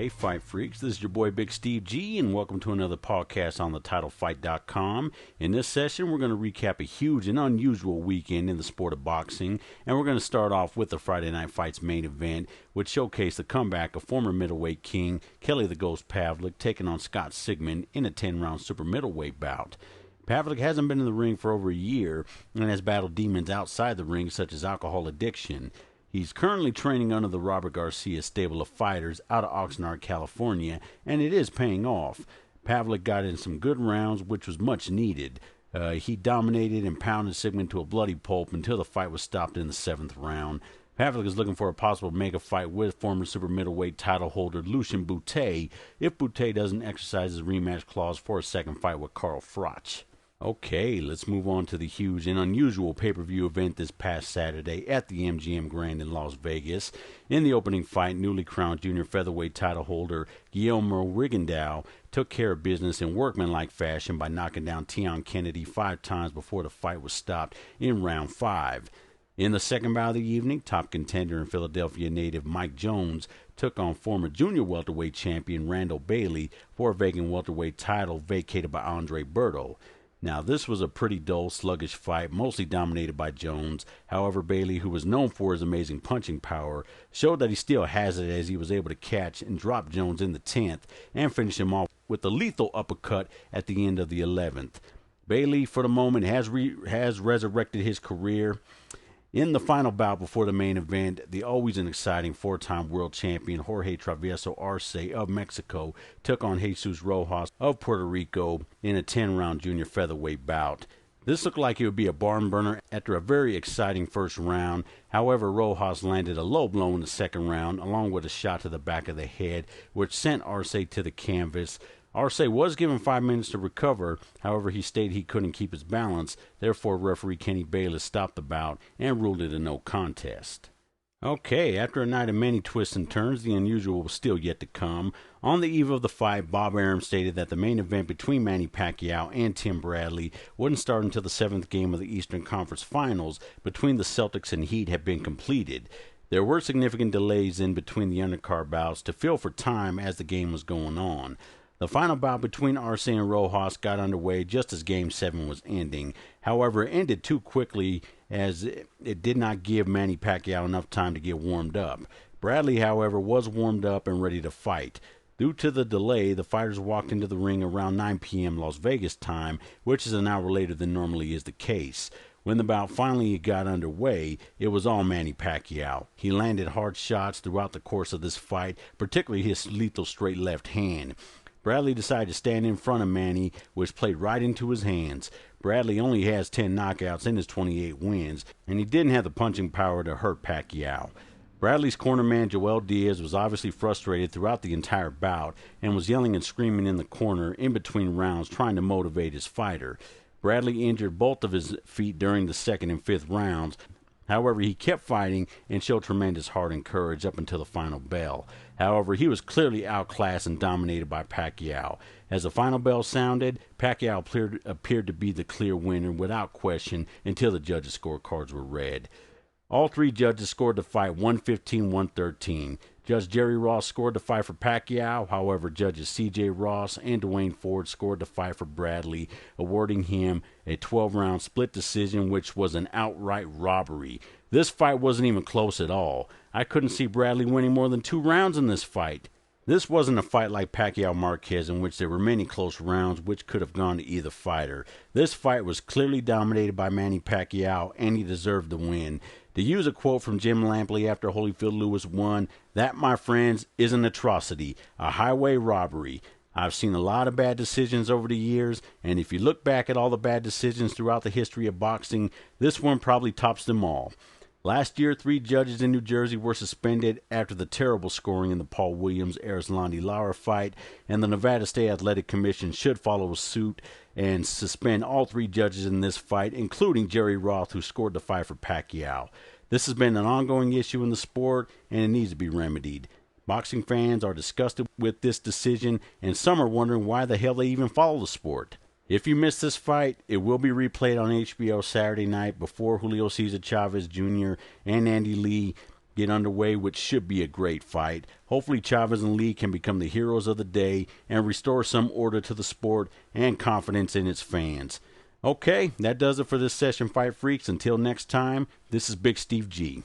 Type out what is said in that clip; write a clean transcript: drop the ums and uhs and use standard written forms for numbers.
Hey Fight Freaks, this is your boy Big Steve G, and welcome to another podcast on TheTitleFight.com. In this session, we're going to recap a huge and unusual weekend in the sport of boxing, and we're going to start off with the Friday Night Fights main event, which showcased the comeback of former middleweight king Kelly the Ghost Pavlik taking on Scott Sigmund in a 10-round super middleweight bout. Pavlik hasn't been in the ring for over a year and has battled demons outside the ring such as alcohol addiction. He's currently training under the Robert Garcia stable of fighters out of Oxnard, California, and it is paying off. Pavlik got in some good rounds, which was much needed. He dominated and pounded Sigmund to a bloody pulp until the fight was stopped in the 7th round. Pavlik is looking for a possible mega fight with former super middleweight title holder Lucian Boutte if Boutte doesn't exercise his rematch clause for a second fight with Carl Froch. Okay, let's move on to the huge and unusual pay-per-view event this past Saturday at the MGM Grand in Las Vegas. In the opening fight, newly crowned junior featherweight title holder Guillermo Rigondeaux took care of business in workmanlike fashion by knocking down Tion Kennedy 5 times before the fight was stopped in round 5. In the second bout of the evening, top contender and Philadelphia native Mike Jones took on former junior welterweight champion Randall Bailey for a vacant welterweight title vacated by Andre Berto. Now, this was a pretty dull, sluggish fight, mostly dominated by Jones. However, Bailey, who was known for his amazing punching power, showed that he still has it as he was able to catch and drop Jones in the 10th and finish him off with a lethal uppercut at the end of the 11th. Bailey, for the moment, has resurrected his career. In the final bout before the main event, the always an exciting 4-time world champion Jorge Travieso Arce of Mexico took on Jesus Rojas of Puerto Rico in a 10-round junior featherweight bout. This looked like it would be a barn burner after a very exciting first round. However, Rojas landed a low blow in the second round along with a shot to the back of the head, which sent Arce to the canvas. Arce was given 5 minutes to recover. However, he stated he couldn't keep his balance. Therefore, referee Kenny Bayless stopped the bout and ruled it a no contest. Okay, after a night of many twists and turns, the unusual was still yet to come. On the eve of the fight, Bob Arum stated that the main event between Manny Pacquiao and Tim Bradley wouldn't start until the 7th game of the Eastern Conference Finals between the Celtics and Heat had been completed. There were significant delays in between the undercard bouts to fill for time as the game was going on. The final bout between Arce and Rojas got underway just as Game 7 was ending. However, it ended too quickly as it did not give Manny Pacquiao enough time to get warmed up. Bradley, however, was warmed up and ready to fight. Due to the delay, the fighters walked into the ring around 9 p.m. Las Vegas time, which is an hour later than normally is the case. When the bout finally got underway, it was all Manny Pacquiao. He landed hard shots throughout the course of this fight, particularly his lethal straight left hand. Bradley decided to stand in front of Manny, which played right into his hands. Bradley only has 10 knockouts in his 28 wins, and he didn't have the punching power to hurt Pacquiao. Bradley's cornerman Joel Diaz was obviously frustrated throughout the entire bout and was yelling and screaming in the corner in between rounds trying to motivate his fighter. Bradley injured both of his feet during the 2nd and 5th rounds. However, he kept fighting and showed tremendous heart and courage up until the final bell. However, he was clearly outclassed and dominated by Pacquiao. As the final bell sounded, Pacquiao appeared to be the clear winner without question until the judges' scorecards were read. All 3 judges scored the fight 115-113. Judge Jerry Ross scored the fight for Pacquiao. However, judges C.J. Ross and Dwayne Ford scored the fight for Bradley, awarding him a 12-round split decision, which was an outright robbery. This fight wasn't even close at all. I couldn't see Bradley winning more than 2 rounds in this fight. This wasn't a fight like Pacquiao-Marquez in which there were many close rounds which could have gone to either fighter. This fight was clearly dominated by Manny Pacquiao, and he deserved the win. To use a quote from Jim Lampley after Holyfield Lewis won, that, my friends, is an atrocity, a highway robbery. I've seen a lot of bad decisions over the years, and if you look back at all the bad decisions throughout the history of boxing, this one probably tops them all. Last year, 3 judges in New Jersey were suspended after the terrible scoring in the Paul Williams-Erislandy Lara fight, and the Nevada State Athletic Commission should follow suit and suspend all 3 judges in this fight, including Jerry Roth, who scored the fight for Pacquiao. This has been an ongoing issue in the sport, and it needs to be remedied. Boxing fans are disgusted with this decision, and some are wondering why the hell they even follow the sport. If you missed this fight, it will be replayed on HBO Saturday night before Julio Cesar Chavez Jr. and Andy Lee get underway, which should be a great fight. Hopefully Chavez and Lee can become the heroes of the day and restore some order to the sport and confidence in its fans. Okay, that does it for this session, Fight Freaks. Until next time, this is Big Steve G.